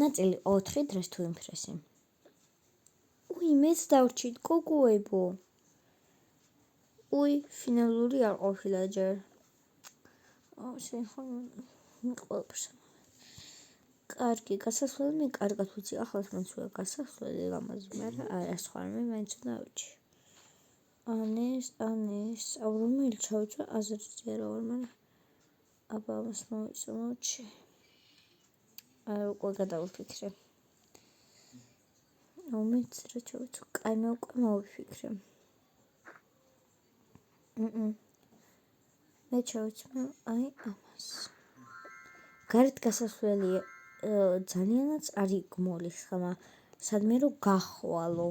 ნაწილი 4 დღეს თუ იმფრესი. მეც დავრჩით გოგოებო. ფინალური არ ყოფილა ჯერ. კარგი, გასასვლელი მე კარგად ვიცი, ახლაც მეცუა გასასვლელი ლამაზი, მაგრამ არა სხვა მე მაინც უნდა ავიჩი. ანეს, რომელი ჩავიცვა აზრზე რა ვარ, მაგრამ აბა ამას მოვიწმოჩი. უკვე გადავიფიქრე. მეც რა ჩავიცვა, კაი მე უკვე მოვიფიქრე. მე ჩავიცმე აი ამას. გარეთ გასასვლელი ძალიანაც არ იგმოლის ხმა, სადმე რო გახვალო.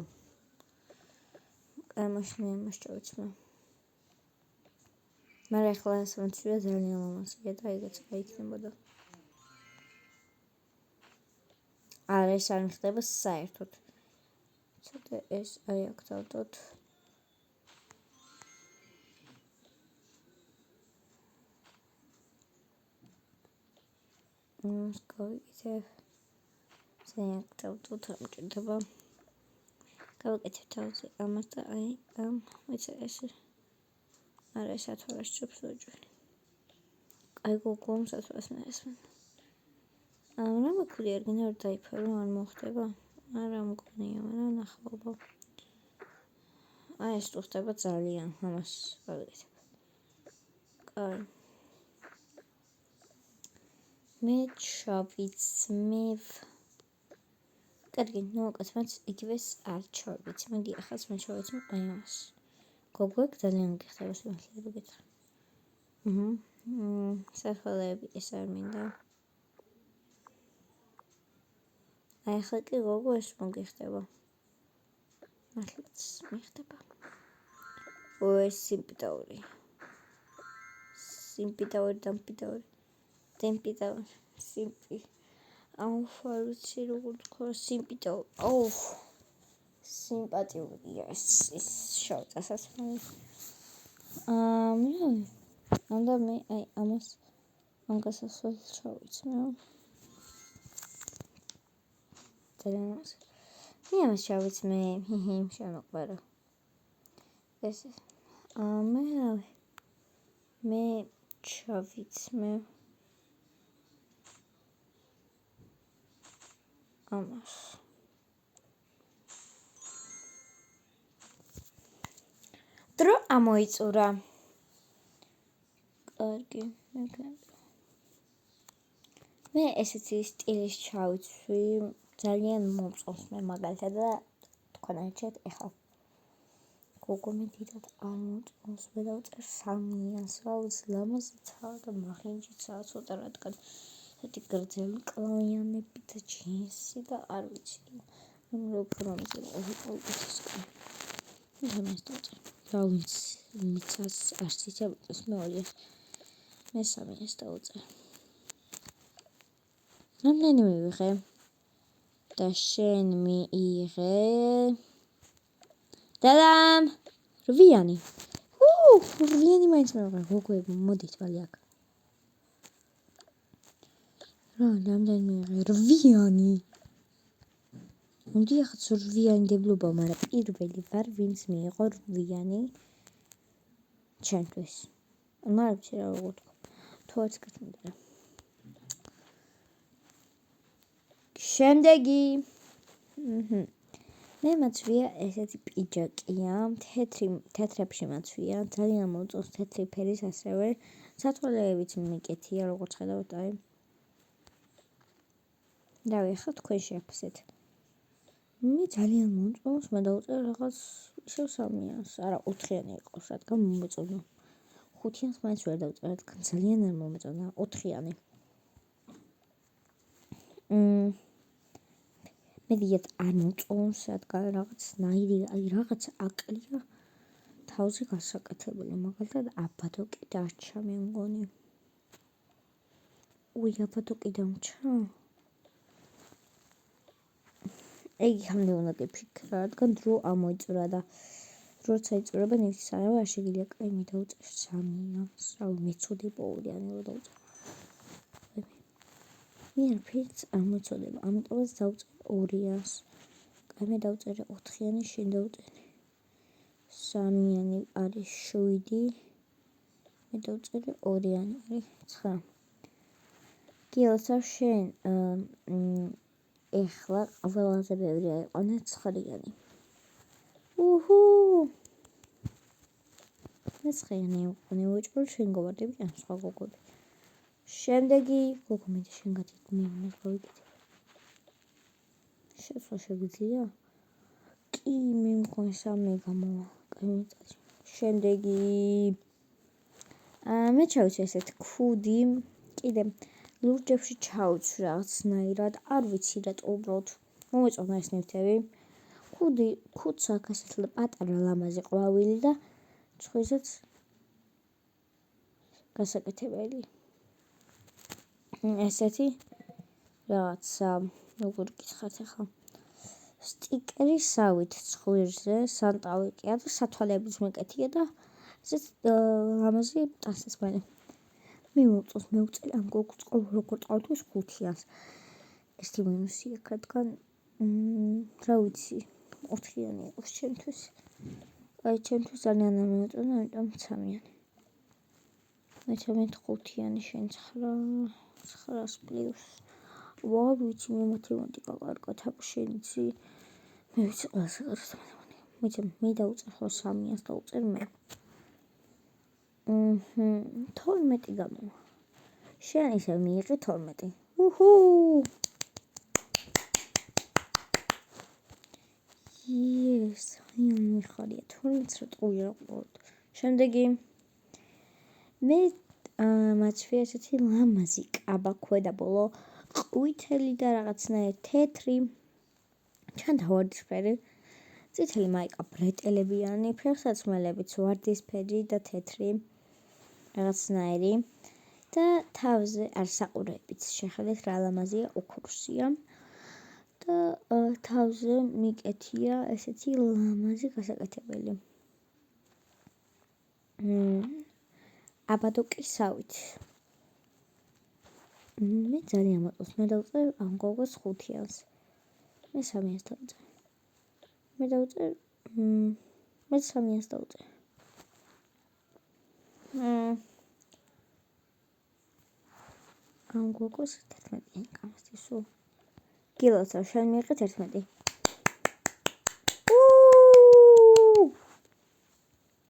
მაშინ ამას ჩავიცმე. მაგრამ ახლა ასმაცია ძალიან ლამაზია და ეგეც გაიქნებოდა. არა ეს არ ხდება საერთოდ. ცოტა ეს აი აქ დავდოთ. გავიკეთებ. ზეაკ დავდოთ ამ ჭირდება. გავიკეთებ თავზე ამას და აი ამ ვიცი ეს არა ეს ათვარას ჭობს ვაჭვი. აი გოგომ სათვალს მეესმენ. რა მეკვლი არგენ არ დაიფარო არ მოხდება. არა მგონია, მაგრამ ნახავობა. აი ეს თუ ხდება ძალიან ამას გავიკეთებ. კაი. მე ჩავიცმევ. კარგი, მოვაკეთებ იგივეს არ ჩავიცმე. მოდი ახლა მე ჩავიცმე აი ამას. გოგოეკ ძალიან გიხდება სიმართლე გითხრა. საფალები ეს არ მინდა. აი ახლა კი გოგო ეს მოგიხდება. მართლაც მიხდება. ეს სიმპიტაური. სიმპი. აუფარიცი როგორ თქვა სიმპიტაური. სიმპათიურია ეს შავ დასასმელი. და მე აი ამას ამ გასასვლელს ჩავიცმე. მე ამას ჩავიცმე. შემოყვარა. ეს მე ჩავიცმე. ამას. დრო ამოიწურა. კარგი, მე ესეთი სტილის ჩავიცვი, ძალიან მომწონს მე მაგალითად და თქვენ არჩევთ ეხლა. გოგო მე დიდად არ მომწონს, მე დავწერ 3-იანს, რა ვიცი, ლამაზიცა და მაღინჯიცა, ცოტა რადგან ესეთი გრძელი კლავიანები და ჯინსი და არ ვიცი. მე უფრო მომწონს ეს კაი. მე დავწერ. რა ვიცი, მიცას არც იცის მეოლიე. მესამე ეს დავწერ. რამდენი მივიღე? და შენ მიიღე. დადამ! 8-იანი. 8-იანი მაინც მივიღე. გოგოებო, მოდით ვალი აქ. რამდენი მივიღე? 8-იანი. მოდი ახაც 8-იანი დებლობა, მაგრამ პირველი ვარ, ვინც მიიღო 8-იანი. ჩემთვის. არ ვიცი რა როგორ თქვა. თუ არც გეთმოდა. შემდეგი. მე მაცვია ესეთი პიჯაკია, თეთრებში მაცვია, ძალიან მომწონს თეთრი ფერის ასევე, სათვალეებიც მიკეთია, როგორც ხედავთ, აი. დავი, ახლა თქვენ შეაფასეთ. მე ძალიან მომწონს, მე დავწერ რაღაც ისევ 3-იანს, არა 4-იანი იყოს, რადგან მომეწონა. 5-იანს მაინც ვერ დავწერ, რადგან ძალიან არ მომეწონა, 4-იანი. მე დიდად არ მომწონს, რადგან რაღაცნაირი, აი რაღაც აკლია თავზე გასაკეთებული, მაგალითად აბადოკი დარჩა მე მგონი. აბადოკი დამრჩა? ეგ ხამდე უნდა გიფიქრა, რადგან დრო ამოიწურა და როცა იწურება ნივთის არავა არ შეგიძლია კაი მე დავწერ 3-იანს, რავი მეცოდი პოულიანი რომ დავწერ. მე არაფერს არ მოწოდება, ამიტომაც დავწერე 200-ს. კაი, მე დავწერე 4-იანი, შენ დავწერე 3-იანი არის 7, მე დავწერე 2-იანი არის 9. გილოცავ შენ ეხლა ყველაზე ბევრი აიყვანე 9-იანი. უჰუ! მე 9-იანი აიყვანე, უეჭველ შენ გავარდები ან სხვა გოგოები. შემდეგი გოგო მე შენ გადით მე გავიკეთე. შეცვალ შეგვიძლია? კი, მე მგონი 3 გამოვა. კაი, შემდეგი მე ჩავიცი ესეთ ქუდი, კიდე ლურჯებში ჩავიცი რაღაცნაირად, არ ვიცი რატო უბრალოდ მომეწონა ეს ნივთები. ქუდს აქვს ესეთ პატარა ლამაზი ყვავილი და ცხვირსაც გასაკეთებელი. ესეთი რაღაცა, როგორ გითხრათ ახლა, სტიკერისავით ცხვირზე, სანტავიკია და სათვალებიც მეკეთია და ესეც ლამაზი ტანსიც მე მოვწოს მევწერ ამ გოგოს როგორ წავთვის 5-იანს. ერთი მინუსი აქ რადგან რა ვიცი 4-იანი იყოს ჩემთვის. აი ჩემთვის ძალიან არ მომეწონა, ამიტომ 3-იანი. მე 5-იანი შენ 900 პლუს. ვარ ვიცი მე მათემატიკა კარგად აქვს შენ იცი. მე ვიცი ყველაზე კარგად მათემატიკა. მე დავწერ ხო 3-იანს დავწერ მე. 12 გამოვა. შენ ისე მიიღე 12. უჰუ! Yes, მიხარია 12-ს რა ტყუია ყოთ. შემდეგი მე მაჩვია ესეთი ლამაზი კაბა ქვედა ბოლო ყვითელი და რაღაცნაირ თეთრი. ჩანდა ვარდისფერი. წითელი მაიკა ბრეტელებიანი, ფეხსაცმელებიც ვარდისფერი და თეთრი. რაღაცნაირი და თავზე არ საყურებიც შეხედეთ რა ლამაზია უქროსია და თავზე მიკეთია ესეთი ლამაზი გასაკეთებელი. აბადოკისავით. მე ძალიან მოწონს, მე დავწერ ამ გოგოს 5-იანს. მე 3-იანს დავწერ. მე 3-იანს დავწერ. ამ გოგოს 11-იანი გამოსდი სულ. გილოცავ შენ მიიღე 11.